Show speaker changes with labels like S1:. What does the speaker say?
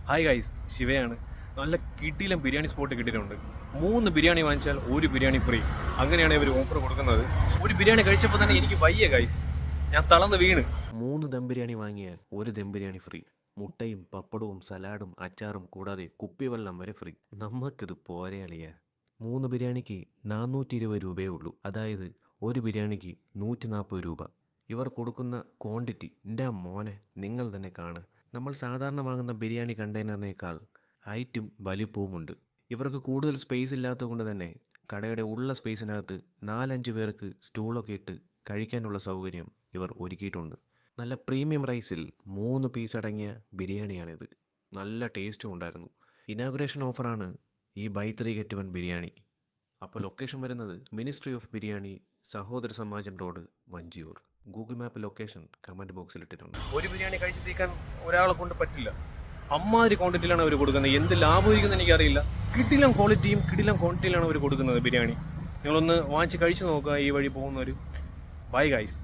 S1: Hi guys, ശിവയാണ്. നല്ല കിടിലം biryani spot കിട്ടിയിട്ടുണ്ട്. 3 ബിരിയാണി വാങ്ങിച്ചാൽ 1 ബിരിയാണി ഫ്രീ. അങ്ങനെയാണ് ഇവർ ഓഫർ കൊടുക്കുന്നത്. ഒരു ബിരിയാണി കഴിച്ചപ്പോൾ തന്നെ എനിക്ക് വയ്യ ഗൈസ്, ഞാൻ തളർന്ന് വീണ്.
S2: 3 ദം ബിരിയാണി വാങ്ങിയാൽ 1 ദം ബിരിയാണി ഫ്രീ. മുട്ടയും പപ്പടവും സലാഡും അച്ചാറും കൂടാതെ കുപ്പിവെള്ളം വരെ ഫ്രീ. നമുക്കിത് പോരെ അളിയ. 3 ബിരിയാണിക്ക് 420 രൂപയേ ഉള്ളൂ. അതായത് ഒരു ബിരിയാണിക്ക് 140 രൂപ. ഇവർ കൊടുക്കുന്ന ക്വാണ്ടിറ്റി എൻ്റെ മോനെ നിങ്ങൾ തന്നെ കാണുക. നമ്മൾ സാധാരണ വാങ്ങുന്ന ബിരിയാണി കണ്ടെയ്നറിനേക്കാൾ ഹൈറ്റും വലിപ്പവുമുണ്ട്. ഇവർക്ക് കൂടുതൽ സ്പേസ് ഇല്ലാത്തത് കൊണ്ട് തന്നെ കടയുടെ ഉള്ള സ്പേസിനകത്ത് 4-5 പേർക്ക് സ്റ്റൂളൊക്കെ ഇട്ട് കഴിക്കാനുള്ള സൗകര്യം ഇവർ ഒരുക്കിയിട്ടുണ്ട്. നല്ല പ്രീമിയം റൈസിൽ 3 പീസ് അടങ്ങിയ ബിരിയാണിയാണിത്. നല്ല ടേസ്റ്റും ഉണ്ടായിരുന്നു. ഇനാഗുറേഷൻ ഓഫറാണ് ഈ ബൈ 3 ഗെറ്റ് 1 ബിരിയാണി. അപ്പോൾ ലൊക്കേഷൻ വരുന്നത് ministry of biryani, Sahodara Samajam road, Vanchiyoor. Google map location comment ബോക്സിൽ ഇട്ടിട്ടുണ്ട്.
S1: ഒരു ബിരിയാണി കഴിച്ച് തീക്കാൻ ഒരാളെ കൊണ്ട് പറ്റില്ല. അമ്മാതിരി ക്വാണ്ടിറ്റിയിലാണ് അവർ കൊടുക്കുന്നത്. എന്ത് ലാഭമായിരിക്കും എനിക്കറിയില്ല. കിടിലം ക്വാളിറ്റിയും കിടിലം ക്വാണ്ടിറ്റിയിലാണ് അവർ കൊടുക്കുന്നത് ബിരിയാണി. നിങ്ങളൊന്ന് വാങ്ങിച്ച് കഴിച്ചു നോക്കുക ഈ വഴി പോകുന്നവർ. Bye guys.